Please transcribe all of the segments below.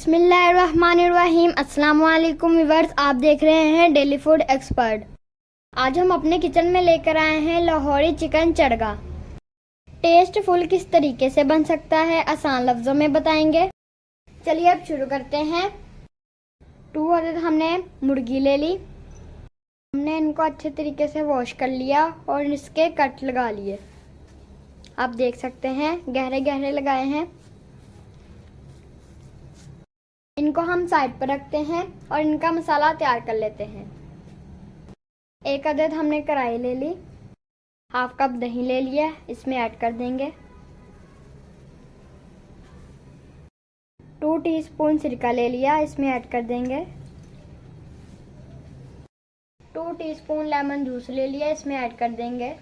बिस्मिल्लाहिर्रहमानिर्रहीम। अस्सलाम वालेकुम व्यूअर्स, आप देख रहे हैं डेली फूड एक्सपर्ट। आज हम अपने किचन में लेकर आए हैं लाहौरी चिकन चड़गा। टेस्टफुल किस तरीके से बन सकता है आसान लफ्ज़ों में बताएंगे। चलिए अब शुरू करते हैं। 2 अदद हमने मुर्गी ले ली। हमने इनको अच्छे तरीके से वॉश कर लिया और इसके कट लगा लिए। आप देख सकते हैं गहरे गहरे लगाए हैं। इनको हम साइड पर रखते हैं और इनका मसाला तैयार कर लेते हैं। 1 अदद हमने कढ़ाई ले ली। 1/2 कप दही ले लिया, इसमें ऐड कर देंगे। 2 टीस्पून सिरका ले लिया, इसमें ऐड कर देंगे। 2 टीस्पून लेमन जूस ले लिया, इसमें ऐड कर देंगे।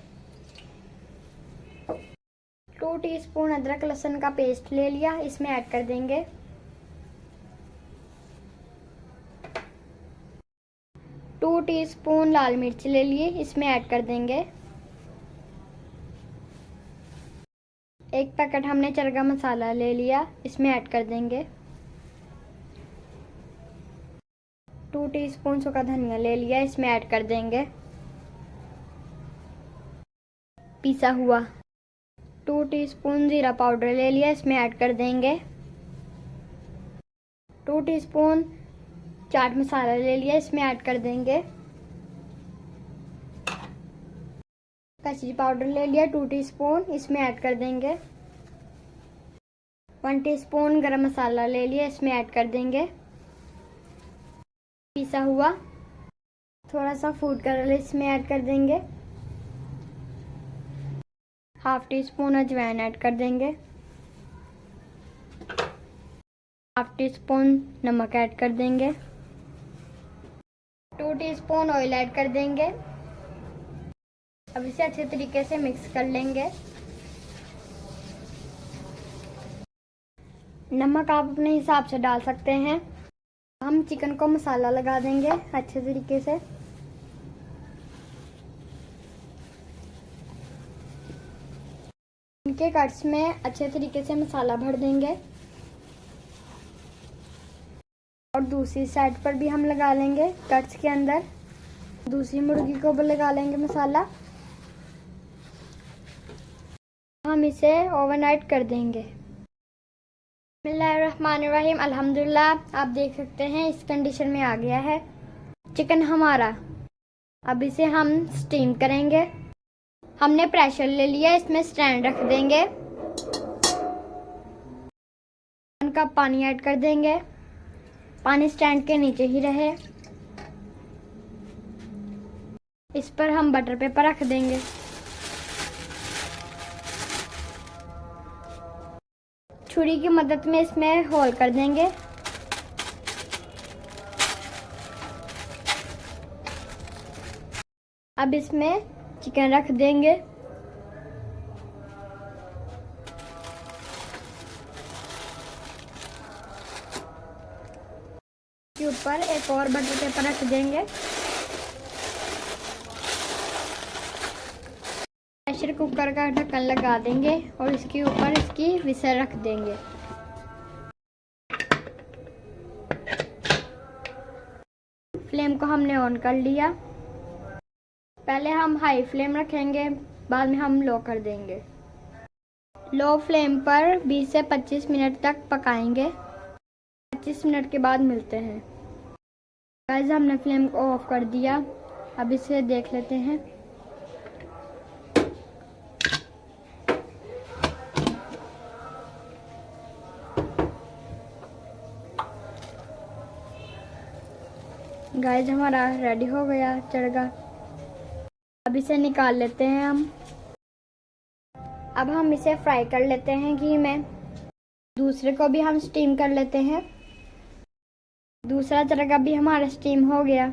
2 टीस्पून अदरक लहसुन का पेस्ट ले लिया, इसमें ऐड कर देंगे। 2 टीस्पून लाल मिर्च ले लिए, इसमें ऐड कर देंगे। 1 पैकेट हमने चरगा मसाला ले लिया, इसमें ऐड कर देंगे। 2 टीस्पून सूखा धनिया ले लिया, इसमें ऐड कर देंगे। पिसा हुआ 2 टीस्पून जीरा पाउडर ले लिया, इसमें ऐड कर देंगे। 2 टीस्पून चाट मसाला ले लिया, इसमें ऐड कर देंगे। कश्मीरी पाउडर ले लिया 2 टीस्पून, इसमें ऐड कर देंगे। 1 टीस्पून गरम मसाला ले लिया, इसमें ऐड कर देंगे। पिसा हुआ थोड़ा सा फूड कलर इसमें ऐड कर देंगे। 1/2 टीस्पून अजवाइन ऐड कर देंगे। 1/2 टीस्पून नमक ऐड कर देंगे। 2 टीस्पून ऑयल ऐड कर देंगे। अब इसे अच्छे तरीके से मिक्स कर लेंगे। नमक आप अपने हिसाब से डाल सकते हैं। हम चिकन को मसाला लगा देंगे अच्छे तरीके से। इनके कट्स में अच्छे तरीके से मसाला भर देंगे और दूसरी साइड पर भी हम लगा लेंगे। कट्स के अंदर दूसरी मुर्गी को भी लगा लेंगे मसाला। हम इसे ओवरनाइट कर देंगे। बिस्मिल्लाहिर्रहमानिर्रहीम। अल्हम्दुलिल्लाह, आप देख सकते हैं इस कंडीशन में आ गया है चिकन हमारा। अब इसे हम स्टीम करेंगे। हमने प्रेशर ले लिया, इसमें स्टैंड रख देंगे। 1 कप पानी ऐड कर देंगे। पानी स्टैंड के नीचे ही रहे। इस पर हम बटर पेपर रख देंगे। छुरी की मदद में इसमें होल कर देंगे। अब इसमें चिकन रख देंगे। के ऊपर एक और बटर पेपर रख देंगे। प्रेशर कुकर का ढक्कन लगा देंगे और इसके ऊपर इसकी विसल रख देंगे। फ्लेम को हमने ऑन कर लिया। पहले हम हाई फ्लेम रखेंगे, बाद में हम लो कर देंगे। लो फ्लेम पर 20 से 25 मिनट तक पकाएंगे। 25 मिनट के बाद मिलते हैं। गाइस, हमने फ्लेम को ऑफ कर दिया। अब इसे देख लेते हैं। गाइस, हमारा रेडी हो गया चड़गा। अब इसे निकाल लेते हैं हम। अब हम इसे फ्राई कर लेते हैं घी में। दूसरे को भी हम स्टीम कर लेते हैं। दूसरा चड़गा भी हमारा स्टीम हो गया।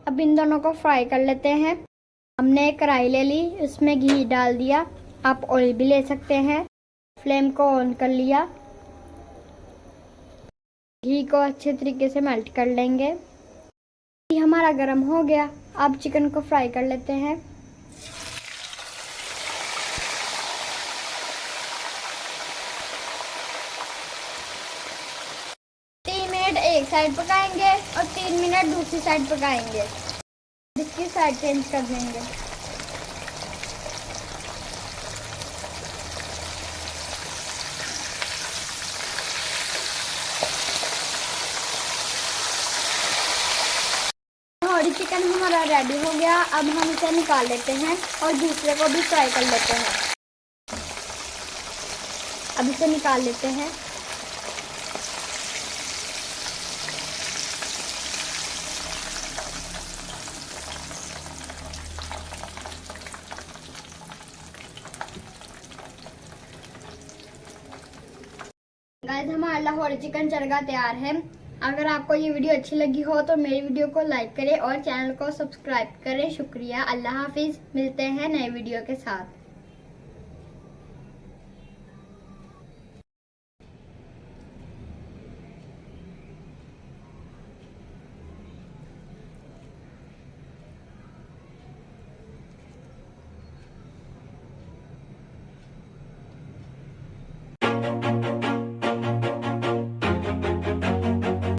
अब इन दोनों को फ्राई कर लेते हैं। हमने एक कढ़ाई ले ली, उसमें घी डाल दिया। आप ऑयल भी ले सकते हैं। फ्लेम को ऑन कर लिया। घी को अच्छे तरीके से मेल्ट कर लेंगे। घी हमारा गर्म हो गया। अब चिकन को फ्राई कर लेते हैं। साइड पकाएंगे और 3 मिनट दूसरी साइड पकाएंगे। इसकी साइड चेंज कर देंगे। लाहौरी चिकन हमारा रेडी हो गया। अब हम इसे निकाल लेते हैं और दूसरे को भी फ्राई कर लेते हैं। अब इसे निकाल लेते हैं। गाइस, हमारा लाहौरी चिकन चरगा तैयार है। अगर आपको ये वीडियो अच्छी लगी हो तो मेरी वीडियो को लाइक करें और चैनल को सब्सक्राइब करें। शुक्रिया। अल्लाह हाफिज। मिलते हैं नए वीडियो के साथ।